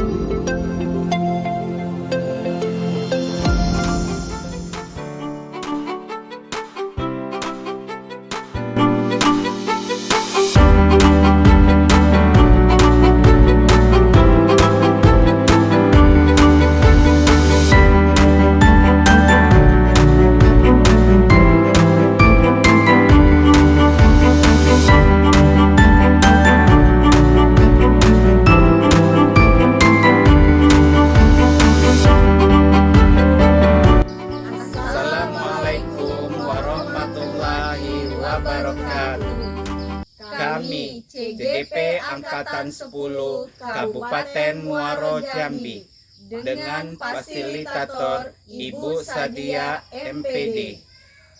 Assalamualaikum warahmatullahi wabarakatuh. Kami CGP Angkatan 10 Kabupaten Muaro Jambi dengan fasilitator Ibu Sadia MPD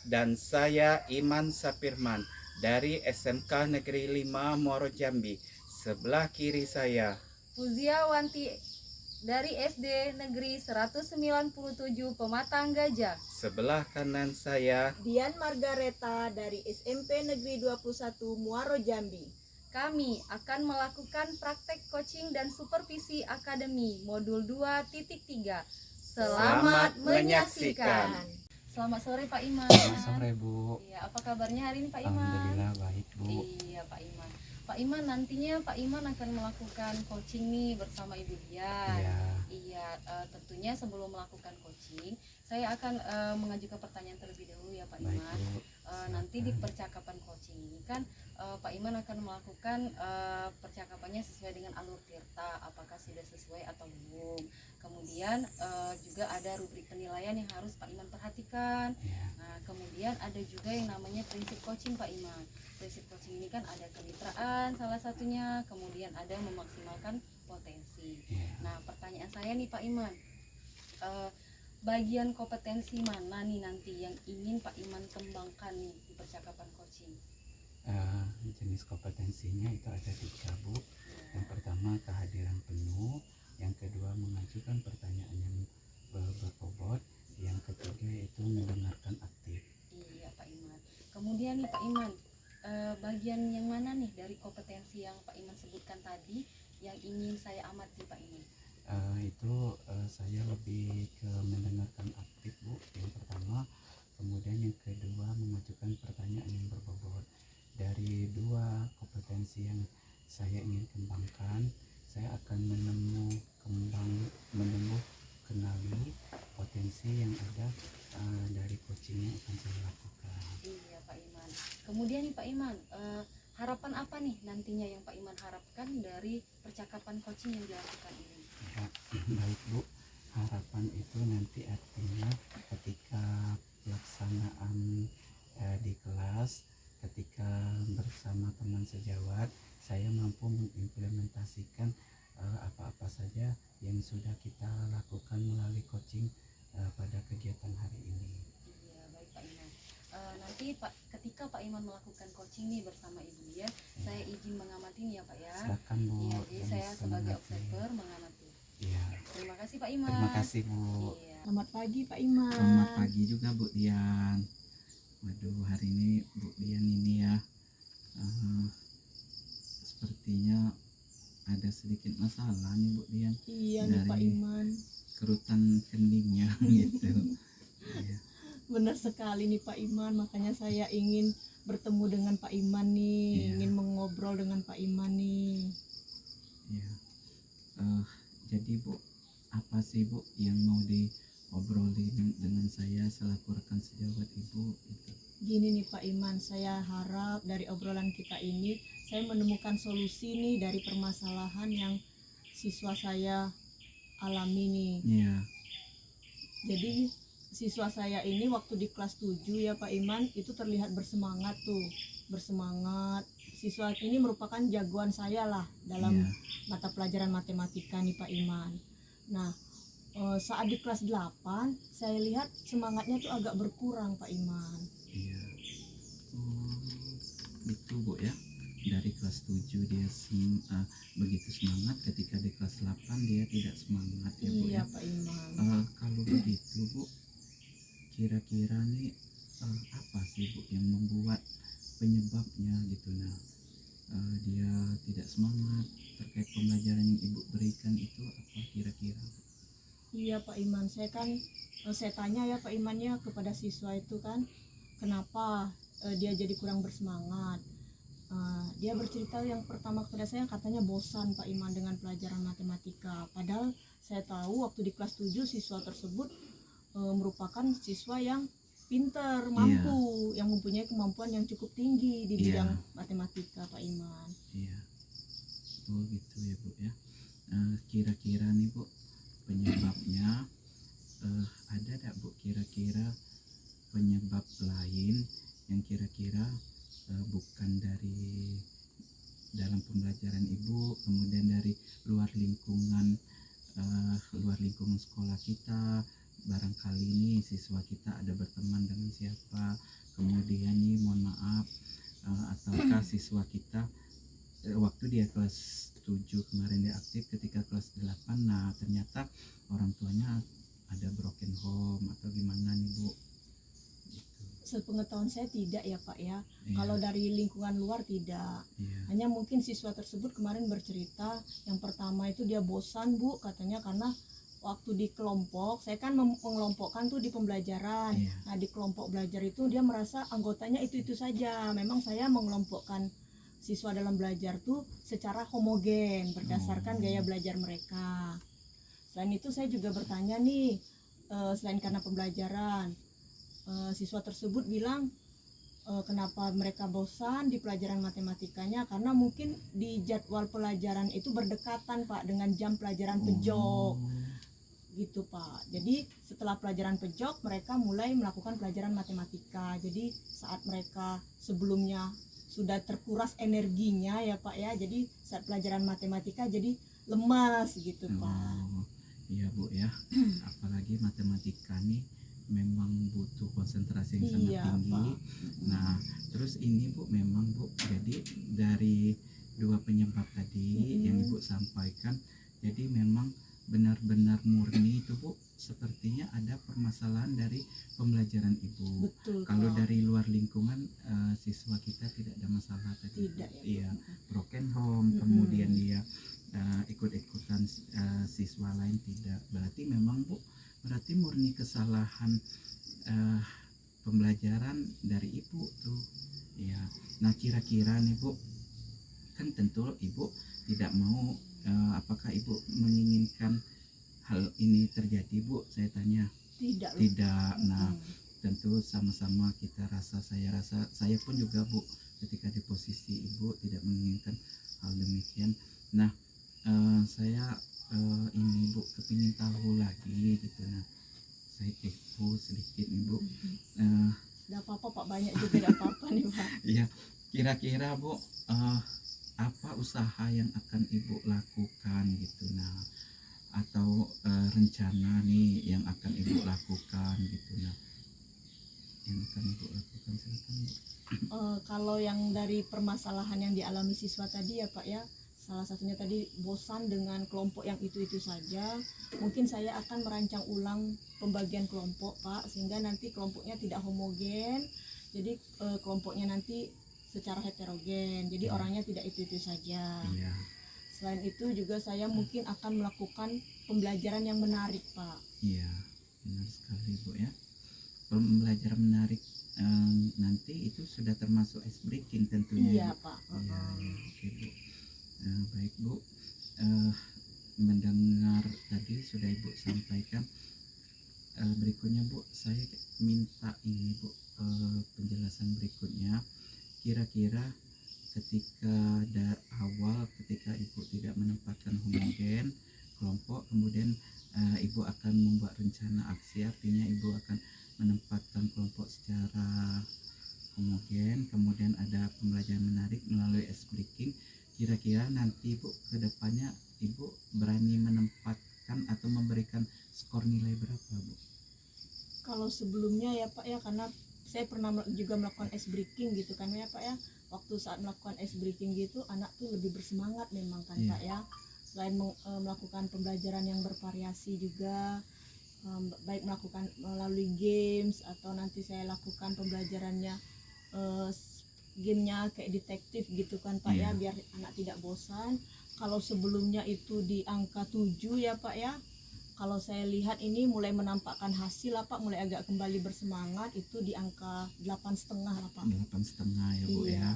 dan saya Iman Sapirman dari SMK Negeri 5 Muaro Jambi. Sebelah kiri saya Fuzia Wanti dari SD Negeri 197 Pematang Gajah. Sebelah kanan saya Dian Margareta dari SMP Negeri 21 Muaro Jambi. Kami akan melakukan praktek coaching dan supervisi akademi modul 2.3. Selamat menyaksikan. Selamat sore Pak Iman. Selamat sore Bu. Iya, apa kabarnya hari ini Pak Iman? Alhamdulillah baik Bu. Iya Pak Iman. Pak Iman, nantinya Pak Iman akan melakukan coaching nih bersama Ibu Dian. Iya. Iya, tentunya sebelum melakukan coaching, saya akan mengajukan pertanyaan terlebih dahulu ya Pak Baik Iman. Bu. Nanti di percakapan coaching ini kan Pak Iman akan melakukan percakapannya sesuai dengan alur tirta, apakah sudah sesuai atau belum. Kemudian juga ada rubrik penilaian yang harus Pak Iman perhatikan. Iya. Nah, kemudian ada juga yang namanya prinsip coaching Pak Iman. Prinsip coaching ini kan ada kemitraan salah satunya, kemudian ada memaksimalkan potensi. Iya. Nah, pertanyaan saya nih Pak Iman, bagian kompetensi mana nih nanti yang ingin Pak Iman kembangkan nih di percakapan coaching? Jenis kompetensinya itu ada 3 Bu. Yang pertama kehadiran penuh, yang kedua mengajukan pertanyaan yang berbobot, yang ketiga itu mendengarkan aktif. Iya Pak Iman. Kemudian nih Pak Iman, bagian yang mana nih dari kompetensi yang Pak Iman sebutkan tadi yang ingin saya amati Pak Iman? Saya lebih ke mendengarkan aktif Bu, yang pertama. Kemudian yang kedua mengajukan pertanyaan yang berbobot. Dari 2 kompetensi yang saya ingin kembangkan, saya akan menemu kenali potensi yang ada dari coaching yang akan saya lakukan. Iya Pak Iman. Kemudian nih Pak Iman, harapan apa nih nantinya yang Pak Iman harapkan dari percakapan coaching yang dilakukan ini? Ya, baik Bu. Harapan itu nanti artinya ketika pelaksanaan di kelas, ketika bersama teman sejawat, saya mampu mengimplementasikan apa-apa saja yang sudah kita lakukan melalui coaching pada kegiatan hari ini. Iya baik Pak Iman. Nanti Pak, ketika Pak Iman melakukan coaching nih bersama Ibu Dian, saya izin mengamati nih ya Pak ya. Silakan Bu. Iya, jadi saya sebagai mengamati. observer mengamati. Iya. Terima kasih Pak Iman. Terima kasih Bu. Iya. Selamat pagi Pak Iman. Selamat pagi juga Bu Dian. Waduh, hari ini Bu Dian ini ya sepertinya ada sedikit masalah nih Bu Dian. Iya nih Pak Dari- Iman. Kerutan keningnya gitu. Iya. Benar sekali nih Pak Iman, makanya saya ingin bertemu dengan Pak Iman nih, Iya. ingin mengobrol dengan Pak Iman nih. Iya. Jadi Bu, apa sih Bu yang mau diobrolin dengan saya selaku rekan sejawat Ibu itu? Gini nih Pak Iman, saya harap dari obrolan kita ini saya menemukan solusi nih dari permasalahan yang siswa saya alami nih. Iya. Jadi siswa saya ini waktu di kelas 7 ya Pak Iman itu terlihat bersemangat tuh, bersemangat. Siswa ini merupakan jagoan saya lah dalam Iya. mata pelajaran matematika nih Pak Iman. Nah, saat di kelas 8 saya lihat semangatnya tuh agak berkurang Pak Iman. Iya. Itu Bu ya. Dari kelas 7 dia begitu semangat, ketika di kelas 8 dia tidak semangat ya Bu Iya ya. Pak Iman. Kalau begitu Bu, kira-kira nih apa sih Bu yang membuat penyebabnya gitu? Nah, dia tidak semangat terkait pembelajaran yang ibu berikan itu apa kira-kira? Iya Pak Iman, saya tanya ya Pak Iman ya kepada siswa itu kan, kenapa dia jadi kurang bersemangat. Dia bercerita yang pertama kepada saya katanya bosan Pak Iman dengan pelajaran matematika. Padahal saya tahu waktu di kelas 7 siswa tersebut merupakan siswa yang pinter, mampu, yang mempunyai kemampuan yang cukup tinggi di bidang matematika Pak Iman. Iya. Oh gitu ya Bu ya. Kira-kira nih Bu, penyebabnya ada tak Bu kira-kira penyebab lain yang kira-kira bukan dari dalam pembelajaran ibu, kemudian dari luar lingkungan sekolah kita, barangkali nih siswa kita ada berteman dengan siapa, kemudian nih mohon maaf ataukah siswa kita waktu dia kelas 7 kemarin dia aktif, ketika kelas 8 nah ternyata orang tuanya ada broken home atau gimana nih Bu? Sepengetahuan saya tidak ya Pak ya. Iya. Kalau dari lingkungan luar tidak. Iya. Hanya mungkin siswa tersebut kemarin bercerita yang pertama itu dia bosan Bu katanya karena waktu di kelompok, saya kan mengelompokkan tuh di pembelajaran. Iya. Nah di kelompok belajar itu dia merasa anggotanya itu saja. Memang saya mengelompokkan siswa dalam belajar tuh secara homogen berdasarkan gaya belajar mereka. Selain itu saya juga bertanya nih, selain karena pembelajaran, siswa tersebut bilang kenapa mereka bosan di pelajaran matematikanya, karena mungkin di jadwal pelajaran itu berdekatan Pak dengan jam pelajaran pejok gitu Pak. Jadi setelah pelajaran pejok mereka mulai melakukan pelajaran matematika. Jadi saat mereka sebelumnya sudah terkuras energinya ya Pak ya, jadi saat pelajaran matematika jadi lemas gitu Pak. Iya Bu ya. Apalagi matematika nih memang butuh konsentrasi yang sangat tinggi Pak. Nah terus ini Bu, memang Bu, jadi dari dua penyebab tadi yang Ibu sampaikan, jadi memang benar-benar murni itu Bu, sepertinya ada permasalahan dari pembelajaran Ibu. Betul, kalau Pak. dari luar lingkungan siswa kita tidak ada masalah tadi. Tidak ya, iya, broken home, kemudian dia ikut-ikutan siswa lain tidak. Berarti memang Bu, berarti murni kesalahan pembelajaran dari Ibu tuh. Ya. Nah kira-kira nih Bu, kan tentu Ibu tidak mau, apakah Ibu menginginkan hal ini terjadi Bu? Saya tanya. Tidak. Nah tentu sama-sama kita saya pun juga Bu, ketika di posisi Ibu tidak menginginkan hal demikian. Nah saya ini Bu kepingin tahu lagi gitu. Nah saya kepo sedikit nih Bu. Tidak apa-apa Pak, banyak juga tidak apa-apa nih Pak. Iya, kira-kira Bu apa usaha yang akan Ibu lakukan gitu, nah atau rencana nih yang akan Ibu lakukan gitu, nah yang akan Ibu lakukan silakan Bu. Kalau yang dari permasalahan yang dialami siswa tadi ya Pak ya, salah satunya tadi bosan dengan kelompok yang itu saja, mungkin saya akan merancang ulang pembagian kelompok Pak, sehingga nanti kelompoknya tidak homogen, jadi kelompoknya nanti secara heterogen, jadi orangnya tidak itu saja. Iya. Selain itu juga saya mungkin akan melakukan pembelajaran yang menarik Pak. Iya, benar sekali Bu ya. Pembelajaran menarik nanti itu sudah termasuk ice breaking tentunya. Iya Bu. Pak. Iya, oke Bu. Baik Bu, mendengar tadi sudah Ibu sampaikan, berikutnya Bu, saya minta ini Bu, penjelasan berikutnya. Kira-kira ketika awal ketika Ibu tidak menempatkan homogen kelompok, kemudian Ibu akan membuat rencana aksi, artinya Ibu akan menempatkan kelompok secara homogen, kemudian ada pembelajaran menarik melalui ice breaking. Kira-kira nanti Bu kedepannya Ibu berani menempatkan atau memberikan skor nilai berapa Bu? Kalau sebelumnya ya Pak ya, karena saya pernah juga melakukan ice breaking gitu kan ya Pak ya, waktu saat melakukan ice breaking gitu anak tuh lebih bersemangat memang kan Pak ya. Selain melakukan pembelajaran yang bervariasi juga, baik melakukan melalui games atau nanti saya lakukan pembelajarannya gamenya kayak detektif gitu kan Pak ya, Iya. biar anak tidak bosan. Kalau sebelumnya itu di angka 7 ya Pak ya, kalau saya lihat ini mulai menampakkan hasil lah Pak, mulai agak kembali bersemangat, itu di angka 8,5 lah Pak. 8,5 ya Bu Iya. ya.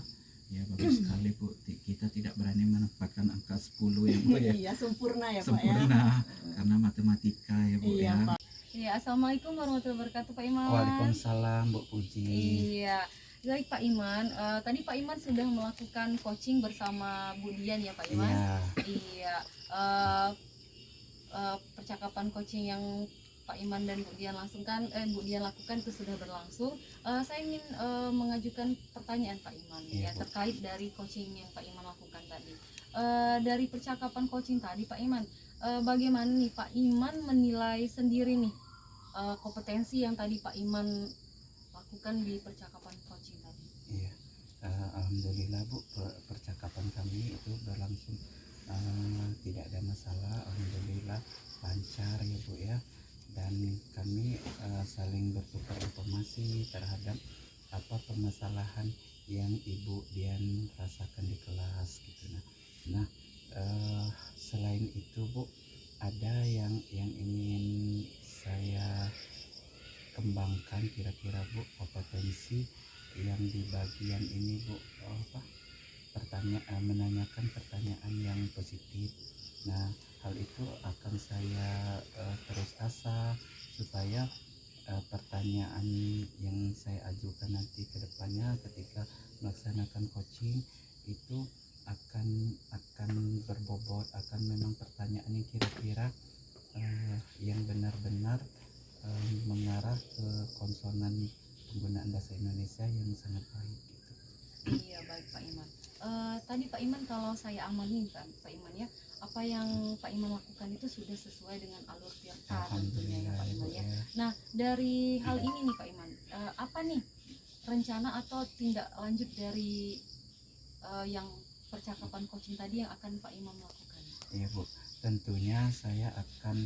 Ya bagus sekali Bu. Kita tidak berani menempatkan angka 10 ya Bu ya. Iya, sempurna ya Pak ya. Sempurna karena matematika ya Bu Iya ya. Pak. Iya, assalamualaikum warahmatullahi wabarakatuh Pak Iman. Waalaikumsalam Bu Puji. Iya, baik Pak Iman. Tadi Pak Iman sudah melakukan coaching bersama Bu Dian ya Pak Iman. Iya. Iya. Percakapan coaching yang Pak Iman dan Bu Dian Bu Dian lakukan itu sudah berlangsung. Saya ingin mengajukan pertanyaan Pak Iman Iya, ya Bu. terkait dari coaching yang Pak Iman lakukan tadi. Dari percakapan coaching tadi Pak Iman, bagaimana nih Pak Iman menilai sendiri nih kompetensi yang tadi Pak Iman lakukan di percakapan coaching tadi? Iya. Alhamdulillah Bu, percakapan kami itu berlangsung tidak ada masalah. Alhamdulillah lancar ya Bu ya. Dan kami saling bertukar informasi terhadap apa permasalahan yang Ibu Dian rasakan di kelas gitu. Nah, selain itu Bu, ada yang ingin saya kembangkan kira-kira Bu, kompetensi yang di bagian ini Bu, menanyakan pertanyaan yang positif. Nah, hal itu akan saya terus asah supaya pertanyaan yang saya ajukan nanti ke depannya ketika melaksanakan coaching itu akan berbobot, akan memang pertanyaan yang kira-kira yang benar-benar mengarah ke konsonan penggunaan bahasa Indonesia yang sangat baik gitu. Iya, baik Pak Iman. Tadi Pak Iman kalau saya amanin kan Pak Iman ya, apa yang Pak Iman lakukan itu sudah sesuai dengan alur tirta tentunya ya Pak Alhamdulillah Iman Bu ya. ya. Nah, dari hal ini nih Pak Iman, apa nih rencana atau tindak lanjut dari yang percakapan coaching tadi yang akan Pak Iman lakukan? Iya Bu, tentunya saya akan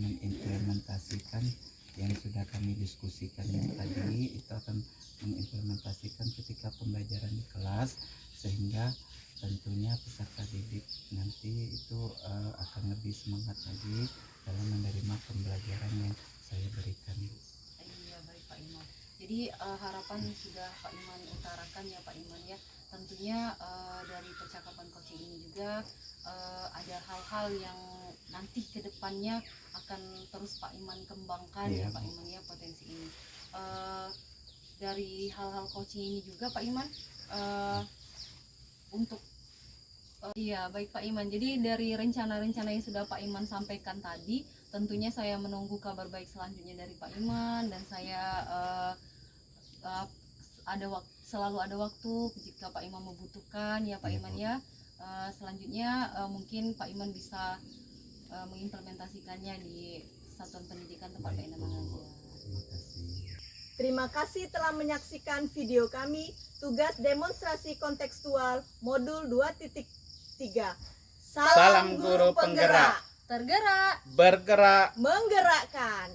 mengimplementasikan yang sudah kami diskusikan yang tadi, itu akan mengimplementasikan ketika pembelajaran di kelas, sehingga tentunya peserta didik nanti itu akan lebih semangat lagi dalam menerima pembelajaran yang saya berikan Bu. Iya, baik Pak Iman. Jadi harapan sudah Pak Iman utarakan ya Pak Iman ya. Tentunya dari percakapan coaching ini juga ada hal-hal yang nanti ke depannya akan terus Pak Iman kembangkan Iya, ya Pak Bu. Iman ya, potensi ini. Dari hal-hal coaching ini juga Pak Iman untuk iya baik Pak Iman. Jadi dari rencana-rencana yang sudah Pak Iman sampaikan tadi, tentunya saya menunggu kabar baik selanjutnya dari Pak Iman, dan saya selalu ada waktu jika Pak Iman membutuhkan ya Pak Iya, Iman Bu. ya. Selanjutnya mungkin Pak Iman bisa mengimplementasikannya di satuan pendidikan tempat Pak Baik Iman Bu, mengajar. terima kasih. Terima kasih telah menyaksikan video kami tugas demonstrasi kontekstual modul 2.3. Salam guru penggerak. Tergerak Bergerak. menggerakkan.